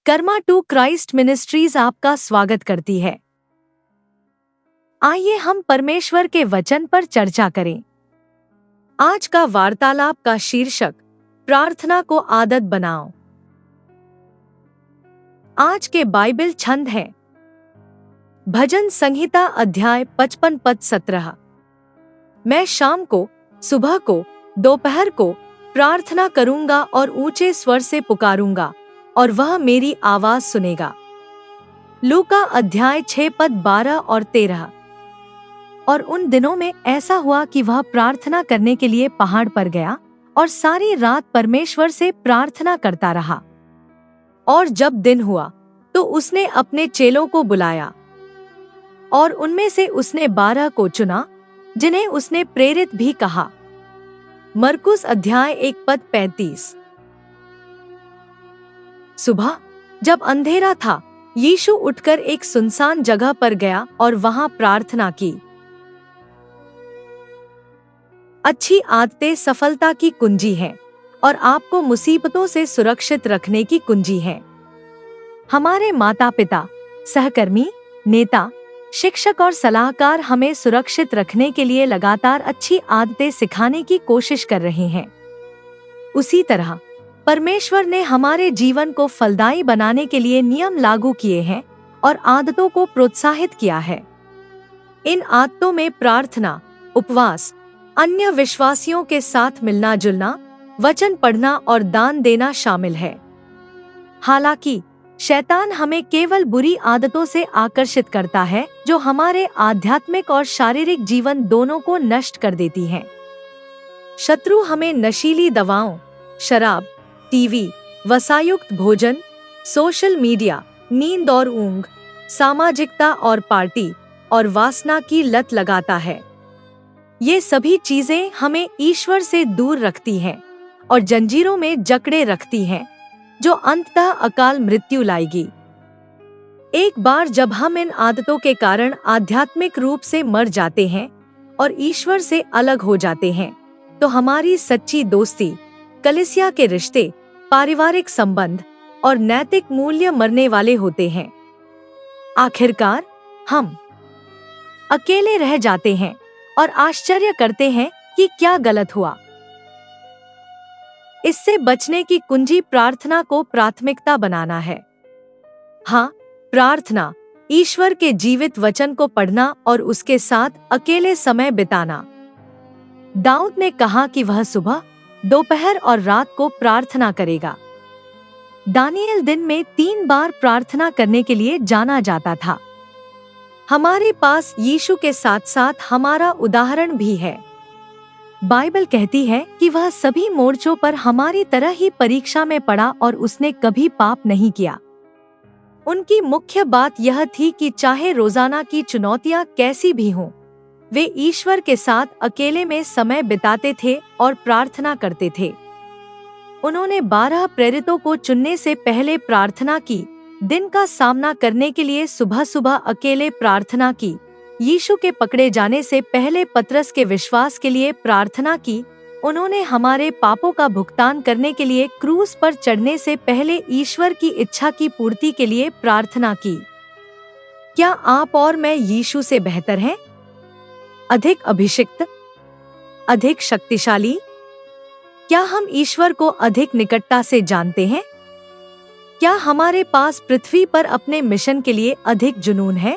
Karma to Christ ministries आपका स्वागत करती है। आइए हम परमेश्वर के वचन पर चर्चा करें। आज का वार्तालाप का शीर्षक प्रार्थना को आदत बनाओ। आज के बाइबल छंद है भजन संहिता अध्याय 55 पद 17। मैं शाम को, सुबह को, दोपहर को प्रार्थना करूंगा और ऊंचे स्वर से पुकारूंगा और वह मेरी आवाज सुनेगा। लूका अध्याय 6 पद 12 और 13। और उन दिनों में ऐसा हुआ कि वह प्रार्थना करने के लिए पहाड़ पर गया और सारी रात परमेश्वर से प्रार्थना करता रहा। और जब दिन हुआ तो उसने अपने चेलों को बुलाया और उनमें से उसने 12 को चुना, जिन्हें उसने प्रेरित भी कहा। मरकुस अध्याय 1 पद 35। सुबह जब अंधेरा था, यीशु उठकर एक सुनसान जगह पर गया और वहां प्रार्थना की। अच्छी आदतें सफलता की कुंजी हैं और आपको मुसीबतों से सुरक्षित रखने की कुंजी है। हमारे माता पिता, सहकर्मी, नेता, शिक्षक और सलाहकार हमें सुरक्षित रखने के लिए लगातार अच्छी आदतें सिखाने की कोशिश कर रहे हैं। उसी तरह परमेश्वर ने हमारे जीवन को फलदायी बनाने के लिए नियम लागू किए हैं और आदतों को प्रोत्साहित किया है। इन आदतों में प्रार्थना, उपवास, अन्य विश्वासियों के साथ मिलना जुलना, वचन पढ़ना और दान देना शामिल है। हालांकि शैतान हमें केवल बुरी आदतों से आकर्षित करता है जो हमारे आध्यात्मिक और शारीरिक जीवन दोनों को नष्ट कर देती हैं। शत्रु हमें नशीली दवाओं, शराब, टीवी, वसायुक्त भोजन, सोशल मीडिया, नींद और ऊंघ, सामाजिकता और पार्टी और वासना की लत लगाता है। ये सभी चीजें हमें ईश्वर से दूर रखती हैं और जंजीरों में जकड़े रखती हैं, जो अंततः अकाल मृत्यु लाएगी। एक बार जब हम इन आदतों के कारण आध्यात्मिक रूप से मर जाते हैं और ईश्वर से अलग हो जाते हैं, तो हमारी सच्ची दोस्ती, कलीसिया के रिश्ते, पारिवारिक संबंध और नैतिक मूल्य मरने वाले होते हैं। आखिरकार हम अकेले रह जाते हैं और आश्चर्य करते हैं कि क्या गलत हुआ। इससे बचने की कुंजी प्रार्थना को प्राथमिकता बनाना है। हाँ, प्रार्थना, ईश्वर के जीवित वचन को पढ़ना और उसके साथ अकेले समय बिताना। दाऊद ने कहा कि वह सुबह, दोपहर और रात को प्रार्थना करेगा। दानिएल दिन में 3 बार प्रार्थना करने के लिए जाना जाता था। हमारे पास यीशु के साथ साथ हमारा उदाहरण भी है। बाइबल कहती है कि वह सभी मोर्चों पर हमारी तरह ही परीक्षा में पड़ा और उसने कभी पाप नहीं किया। उनकी मुख्य बात यह थी कि चाहे रोजाना की चुनौतियां कैसी भी हों, वे ईश्वर के साथ अकेले में समय बिताते थे और प्रार्थना करते थे। उन्होंने 12 प्रेरितों को चुनने से पहले प्रार्थना की, दिन का सामना करने के लिए सुबह सुबह अकेले प्रार्थना की, यीशु के पकड़े जाने से पहले पतरस के विश्वास के लिए प्रार्थना की, उन्होंने हमारे पापों का भुगतान करने के लिए क्रूस पर चढ़ने से पहले ईश्वर की इच्छा की पूर्ति के लिए प्रार्थना की। क्या आप और मैं यीशु से बेहतर हैं? अधिक अभिषिक्त? अधिक शक्तिशाली? क्या हम ईश्वर को अधिक निकटता से जानते हैं? क्या हमारे पास पृथ्वी पर अपने मिशन के लिए अधिक जुनून है?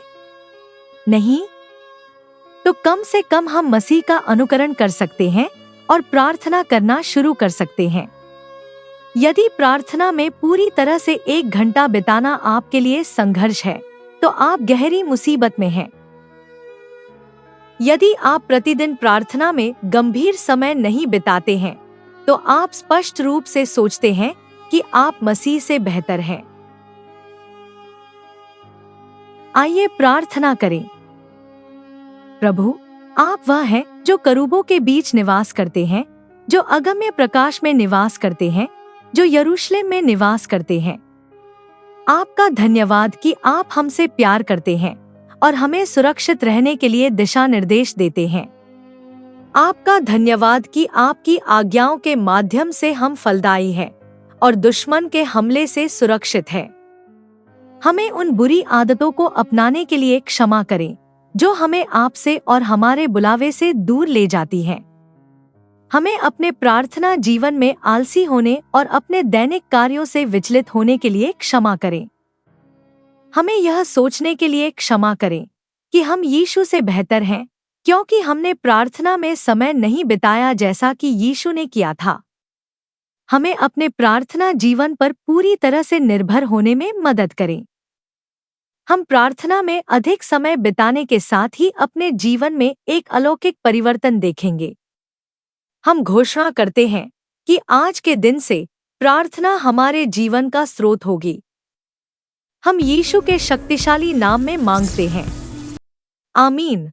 नहीं? तो कम से कम हम मसीह का अनुकरण कर सकते हैं और प्रार्थना करना शुरू कर सकते हैं। यदि प्रार्थना में पूरी तरह से 1 घंटा बिताना आपके लिए संघर्ष है, तो आप गहरी मुसीबत में हैं। यदि आप प्रतिदिन प्रार्थना में गंभीर समय नहीं बिताते हैं, तो आप स्पष्ट रूप से सोचते हैं कि आप मसीह से बेहतर हैं। आइए प्रार्थना करें। प्रभु, आप वह हैं जो करूबों के बीच निवास करते हैं, जो अगम्य प्रकाश में निवास करते हैं, जो यरूशलेम में निवास करते हैं। आपका धन्यवाद कि आप हमसे प्यार करते हैं और हमें सुरक्षित रहने के लिए दिशा निर्देश देते हैं। आपका धन्यवाद कि आपकी आज्ञाओं के माध्यम से हम फलदायी हैं और दुश्मन के हमले से सुरक्षित हैं। हमें उन बुरी आदतों को अपनाने के लिए क्षमा करें जो हमें आपसे और हमारे बुलावे से दूर ले जाती हैं। हमें अपने प्रार्थना जीवन में आलसी होने और अपने दैनिक कार्यों से विचलित होने के लिए क्षमा करें। हमें यह सोचने के लिए क्षमा करें कि हम यीशु से बेहतर हैं, क्योंकि हमने प्रार्थना में समय नहीं बिताया जैसा कि यीशु ने किया था। हमें अपने प्रार्थना जीवन पर पूरी तरह से निर्भर होने में मदद करें। हम प्रार्थना में अधिक समय बिताने के साथ ही अपने जीवन में एक अलौकिक परिवर्तन देखेंगे। हम घोषणा करते हैं कि आज के दिन से प्रार्थना हमारे जीवन का स्रोत होगी। हम यीशु के शक्तिशाली नाम में मांगते हैं। आमीन।